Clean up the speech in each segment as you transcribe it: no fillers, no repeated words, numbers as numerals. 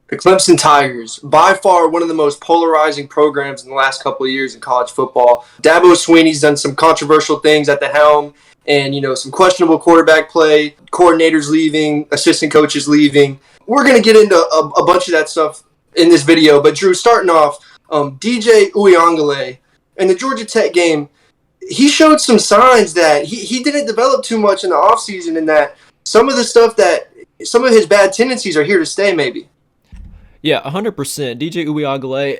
The Clemson Tigers, by far one of the most polarizing programs in the last couple of years in college football. Dabo Swinney's done some controversial things at the helm and, some questionable quarterback play, coordinators leaving, assistant coaches leaving. We're going to get into a bunch of that stuff in this video. But, Drew, starting off, DJ Uyunglele in the Georgia Tech game, he showed some signs that he didn't develop too much in the offseason and that some of his bad tendencies are here to stay maybe. Yeah, 100%. DJ Uyunglele,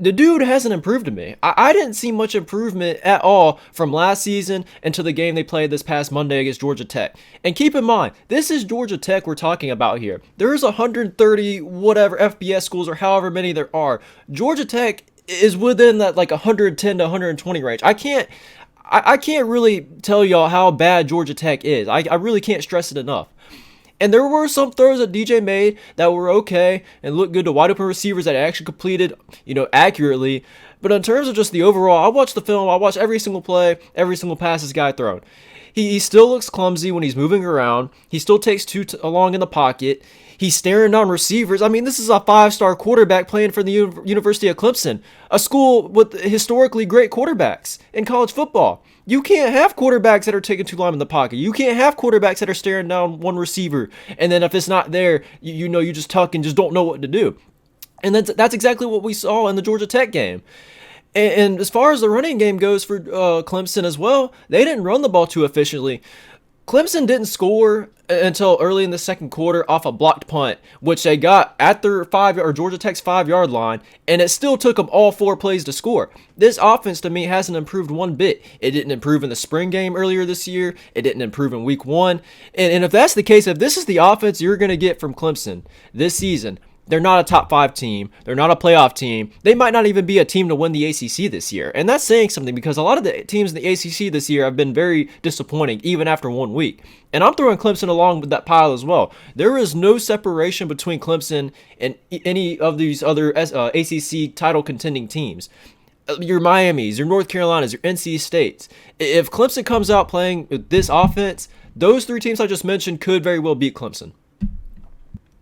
the dude hasn't improved to me. I didn't see much improvement at all from last season until the game they played this past Monday against Georgia Tech. And keep in mind, this is Georgia Tech we're talking about here. There's 130 whatever FBS schools or however many there are. Georgia Tech is within that like 110 to 120 range. I can't really tell y'all how bad Georgia Tech is. I really can't stress it enough. And there were some throws that DJ made that were okay and looked good to wide open receivers that actually completed, accurately. But in terms of just the overall, I watched the film, I watched every single play, every single pass this guy thrown. He still looks clumsy when he's moving around. He still takes too long in the pocket. He's staring down receivers. I mean, this is a 5-star quarterback playing for the University of Clemson, a school with historically great quarterbacks in college football. You can't have quarterbacks that are taking too long in the pocket. You can't have quarterbacks that are staring down one receiver, and then if it's not there, you just tuck and just don't know what to do. And that's exactly what we saw in the Georgia Tech game. And as far as the running game goes for Clemson as well, they didn't run the ball too efficiently. Clemson didn't score until early in the second quarter off a blocked punt, which they got at their Georgia Tech's 5-yard line, and it still took them all 4 plays to score. This offense to me hasn't improved one bit. It didn't improve in the spring game earlier this year. It didn't improve in week 1. And if that's the case, if this is the offense you're going to get from Clemson this season, they're not a top 5 team. They're not a playoff team. They might not even be a team to win the ACC this year. And that's saying something because a lot of the teams in the ACC this year have been very disappointing, even after 1 week. And I'm throwing Clemson along with that pile as well. There is no separation between Clemson and any of these other ACC title contending teams. Your Miamis, your North Carolinas, your NC States. If Clemson comes out playing with this offense, those 3 teams I just mentioned could very well beat Clemson.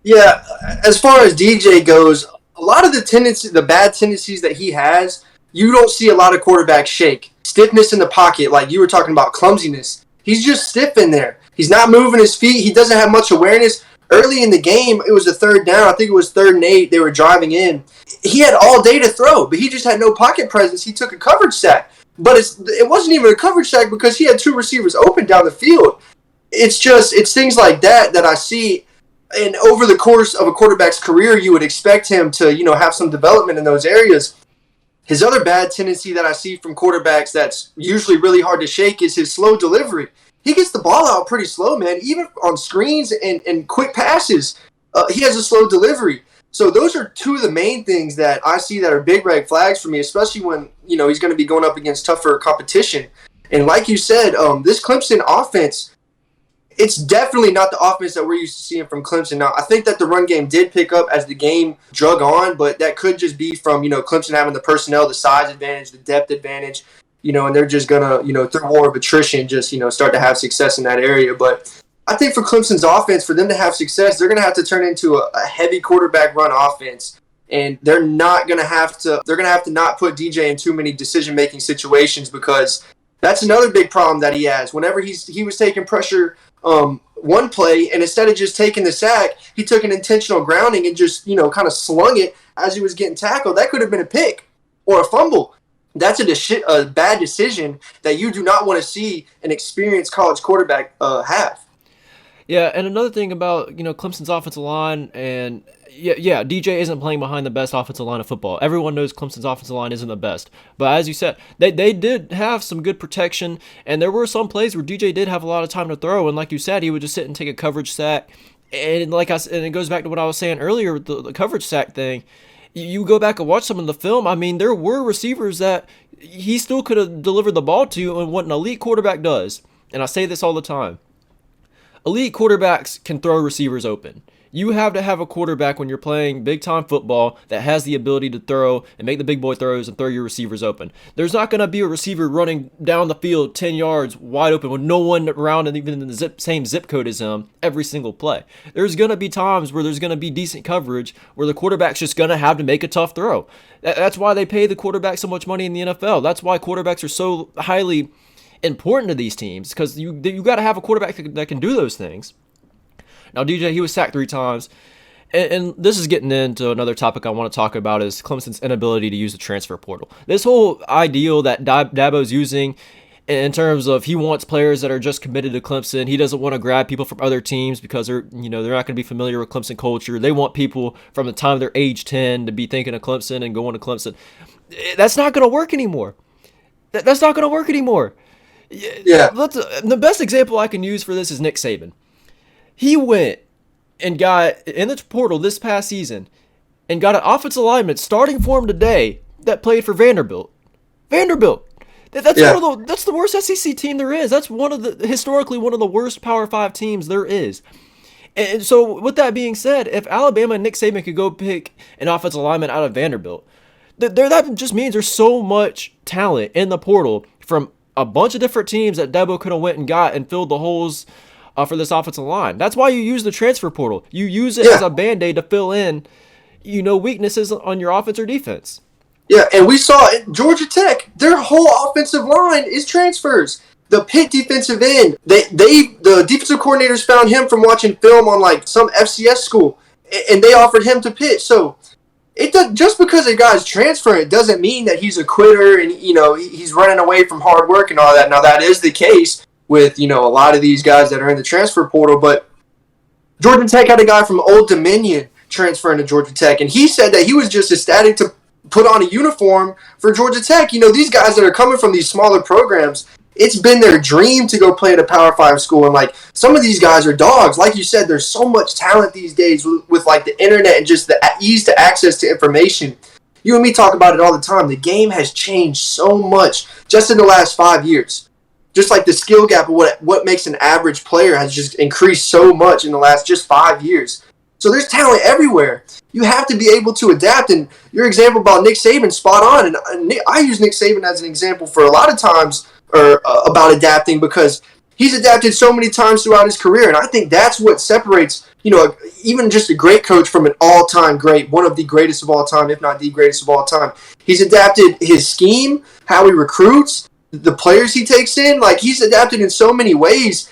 Yeah, as far as DJ goes, a lot of the bad tendencies that he has, you don't see a lot of quarterbacks shake. Stiffness in the pocket, like you were talking about, clumsiness. He's just stiff in there. He's not moving his feet. He doesn't have much awareness. Early in the game, it was a 3rd down. I think it was 3rd and 8. They were driving in. He had all day to throw, but he just had no pocket presence. He took a coverage sack. But it wasn't even a coverage sack because he had 2 receivers open down the field. It's things like that I see. And over the course of a quarterback's career, you would expect him to, have some development in those areas. His other bad tendency that I see from quarterbacks that's usually really hard to shake is his slow delivery. He gets the ball out pretty slow, man. Even on screens and quick passes, he has a slow delivery. So those are 2 of the main things that I see that are big red flags for me, especially when, he's going to be going up against tougher competition. And like you said, this Clemson offense, it's definitely not the offense that we're used to seeing from Clemson. Now, I think that the run game did pick up as the game drug on, but that could just be from, Clemson having the personnel, the size advantage, the depth advantage, and they're just going to, through war of attrition, just, start to have success in that area. But I think for Clemson's offense, for them to have success, they're going to have to turn into a heavy quarterback run offense. And they're going to have to not put DJ in too many decision-making situations because that's another big problem that he has. Whenever he was taking pressure one play, and instead of just taking the sack, he took an intentional grounding and just, kind of slung it as he was getting tackled. That could have been a pick or a fumble. That's a bad decision that you do not want to see an experienced college quarterback have. Yeah, and another thing about, Clemson's offensive line, and yeah, DJ isn't playing behind the best offensive line of football. Everyone knows Clemson's offensive line isn't the best. But as you said, they did have some good protection, and there were some plays where DJ did have a lot of time to throw, and like you said, he would just sit and take a coverage sack. And and it goes back to what I was saying earlier with the coverage sack thing. You go back and watch some of the film, I mean, there were receivers that he still could have delivered the ball to, and what an elite quarterback does, and I say this all the time, elite quarterbacks can throw receivers open. You have to have a quarterback when you're playing big time football that has the ability to throw and make the big boy throws and throw your receivers open. There's not going to be a receiver running down the field 10 yards wide open with no one around and even in the same zip code as him every single play. There's going to be times where there's going to be decent coverage where the quarterback's just going to have to make a tough throw. That's why they pay the quarterback so much money in the NFL. That's why quarterbacks are so highly important to these teams, because you got to have a quarterback that can do those things. Now, DJ, he was sacked 3 times. And this is getting into another topic I want to talk about, is Clemson's inability to use the transfer portal. This whole ideal that Dabo's using in terms of he wants players that are just committed to Clemson. He doesn't want to grab people from other teams because they're not going to be familiar with Clemson culture. They want people from the time they're age 10 to be thinking of Clemson and going to Clemson. That's not going to work anymore. That's not going to work anymore. Yeah. The best example I can use for this is Nick Saban. He went and got in the portal this past season and got an offensive lineman starting for him today that played for Vanderbilt. That's the worst SEC team there is. That's historically one of the worst Power 5 teams there is. And so with that being said, if Alabama and Nick Saban could go pick an offensive lineman out of Vanderbilt, that just means there's so much talent in the portal from a bunch of different teams that Dabo could have went and got and filled the holes for this offensive line. That's why you use the transfer portal. You use it as a Band-Aid to fill in, weaknesses on your offense or defense. Yeah, and we saw at Georgia Tech, their whole offensive line is transfers. The Pitt defensive end, the defensive coordinators found him from watching film on like some FCS school, and they offered him to Pitt. So just because a guy's transferring, it doesn't mean that he's a quitter and he's running away from hard work and all that. Now that is the case with a lot of these guys that are in the transfer portal, but Georgia Tech had a guy from Old Dominion transferring to Georgia Tech, and he said that he was just ecstatic to put on a uniform for Georgia Tech. These guys that are coming from these smaller programs, it's been their dream to go play at a Power 5 school, and like some of these guys are dogs. Like you said, there's so much talent these days with like the internet and just the ease to access to information. You and me talk about it all the time. The game has changed so much just in the last 5 years. Just like the skill gap of what makes an average player has just increased so much in the last just 5 years. So there's talent everywhere. You have to be able to adapt. And your example about Nick Saban, spot on. And I use Nick Saban as an example for a lot of times about adapting, because he's adapted so many times throughout his career. And I think that's what separates, even just a great coach from an all-time great, one of the greatest of all time, if not the greatest of all time. He's adapted his scheme, how he recruits, the players he takes in. Like, he's adapted in so many ways,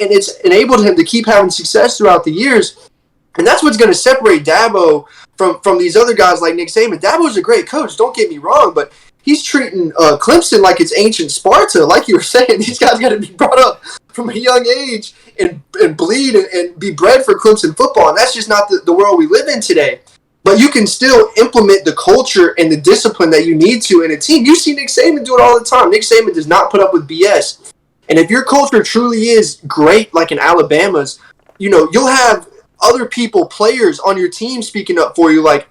and it's enabled him to keep having success throughout the years. And that's what's going to separate Dabo from these other guys like Nick Saban. Dabo's a great coach, don't get me wrong, but he's treating Clemson like it's ancient Sparta. Like you were saying, these guys got to be brought up from a young age and bleed and be bred for Clemson football. And that's just not the world we live in today. But you can still implement the culture and the discipline that you need to in a team. You see Nick Saban do it all the time. Nick Saban does not put up with BS. And if your culture truly is great, like in Alabama's, you'll have other people, players on your team speaking up for you. Like,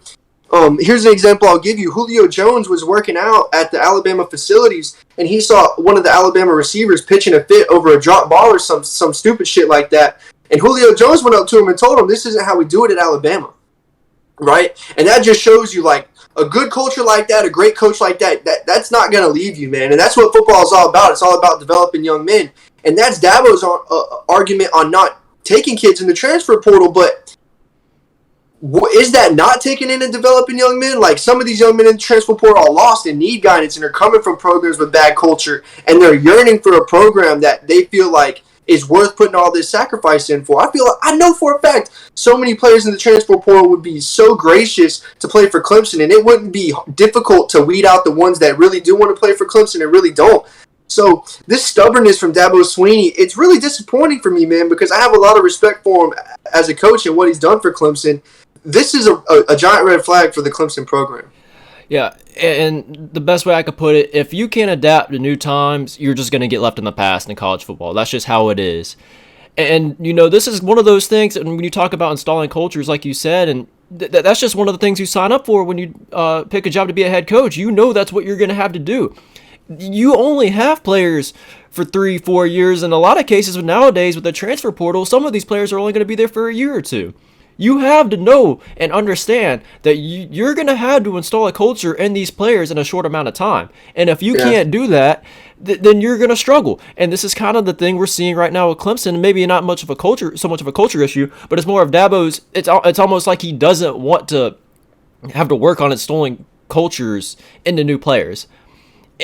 here's an example I'll give you. Julio Jones was working out at the Alabama facilities, and he saw one of the Alabama receivers pitching a fit over a drop ball or some stupid shit like that. And Julio Jones went up to him and told him, this isn't how we do it at Alabama. Right? And that just shows you, like, a good culture like that, a great coach like that's not going to leave you, man. And that's what football is all about. It's all about developing young men. And that's Dabo's argument on not taking kids in the transfer portal, but is that not taking in and developing young men? Like, some of these young men in the transfer portal are lost and need guidance, and they're coming from programs with bad culture, and they're yearning for a program that they feel like is worth putting all this sacrifice in for. I know for a fact so many players in the transfer portal would be so gracious to play for Clemson, and it wouldn't be difficult to weed out the ones that really do want to play for Clemson and really don't. So this stubbornness from Dabo Swinney, it's really disappointing for me, man, because I have a lot of respect for him as a coach and what he's done for Clemson. This is a giant red flag for the Clemson program. Yeah, and the best way I could put it, if you can't adapt to new times, you're just going to get left in the past in college football. That's just how it is. And, this is one of those things, and when you talk about installing cultures, like you said, and that's just one of the things you sign up for when you pick a job to be a head coach. That's what you're going to have to do. You only have players for 3-4 years. In a lot of cases nowadays with the transfer portal, some of these players are only going to be there for a year or two. You have to know and understand that you're going to have to install a culture in these players in a short amount of time. And if you Yeah. can't do that, then you're going to struggle. And this is kind of the thing we're seeing right now with Clemson. Maybe not much of a culture, so much of a culture issue, but it's more of Dabo's. It's almost like he doesn't want to have to work on installing cultures into new players.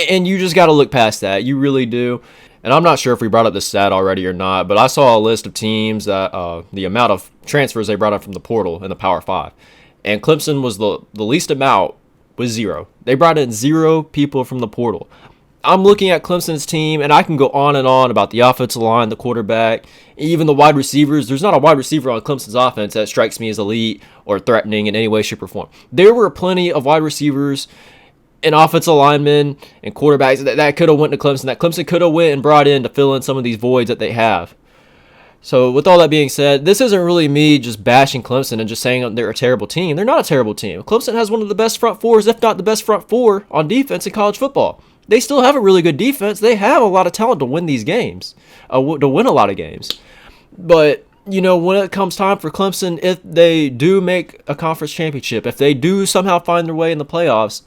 And you just got to look past that. You really do. And I'm not sure if we brought up this stat already or not, but I saw a list of teams that the amount of transfers they brought up from the portal in the Power 5. And Clemson was the least amount, was 0. They brought in 0 people from the portal. I'm looking at Clemson's team, and I can go on and on about the offensive line, the quarterback, even the wide receivers. There's not a wide receiver on Clemson's offense that strikes me as elite or threatening in any way, shape, or form. There were plenty of wide receivers and offensive linemen and quarterbacks that could have went to Clemson, that Clemson could have went and brought in to fill in some of these voids that they have. So with all that being said, this isn't really me just bashing Clemson and just saying they're a terrible team. They're not a terrible team. Clemson has one of the best front fours, if not the best front four on defense in college football. They still have a really good defense. They have a lot of talent to win these games, to win a lot of games. But, you know, when it comes time for Clemson, if they do make a conference championship, if they do somehow find their way in the playoffs,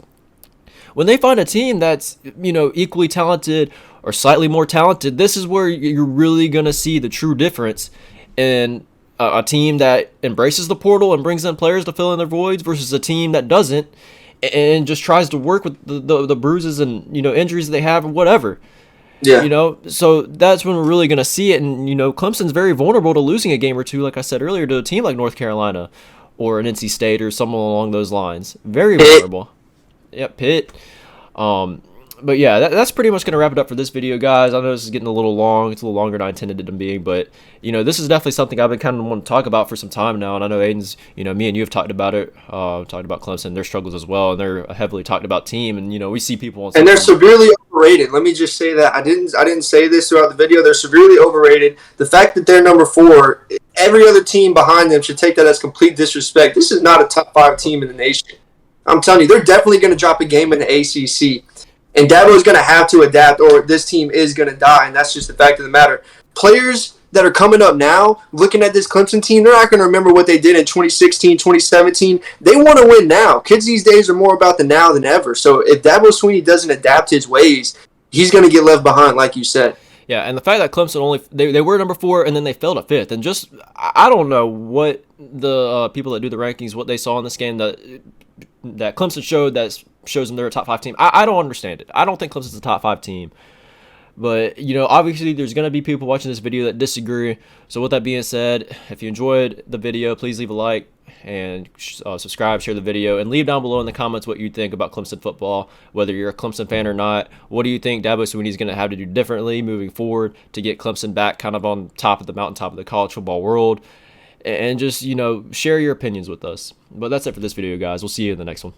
when they find a team that's, you know, equally talented or slightly more talented, this is where you're really going to see the true difference in a team that embraces the portal and brings in players to fill in their voids versus a team that doesn't and just tries to work with the bruises and, you know, injuries they have or whatever. Yeah. You know, so that's when we're really going to see it. And, you know, Clemson's very vulnerable to losing a game or two, like I said earlier, to a team like North Carolina or an NC State or someone along those lines. Very vulnerable. Yep, Pitt. But yeah, that's pretty much going to wrap it up for this video, guys. I know this is getting a little long. It's a little longer than I intended it to be, but, you know, this is definitely something I've been kind of wanting to talk about for some time now, and I know Aiden's, you know, me and you have talked about it, talked about Clemson, their struggles as well, and they're a heavily talked about team, and, you know, we see people on and they're severely overrated. Let me just say that. I didn't say this throughout the video. They're severely overrated. The fact that they're number 4, every other team behind them should take that as complete disrespect. This is not a top 5 team in the nation. I'm telling you, they're definitely going to drop a game in the ACC. And Dabo is going to have to adapt, or this team is going to die, and that's just the fact of the matter. Players that are coming up now, looking at this Clemson team, they're not going to remember what they did in 2016, 2017. They want to win now. Kids these days are more about the now than ever. So if Dabo Swinney doesn't adapt his ways, he's going to get left behind, like you said. Yeah, and the fact that Clemson they were number 4 and then they fell to 5th, and just I don't know what the people that do the rankings, what they saw in this game that Clemson showed that shows them they're a top 5 team. I don't understand it. I don't think Clemson's a top 5 team. But, you know, obviously there's going to be people watching this video that disagree. So with that being said, if you enjoyed the video, please leave a like and subscribe, share the video, and leave down below in the comments what you think about Clemson football, whether you're a Clemson fan or not. What do you think Dabo Swinney's going to have to do differently moving forward to get Clemson back kind of on top of the mountaintop of the college football world? And just, you know, share your opinions with us. But that's it for this video, guys. We'll see you in the next one.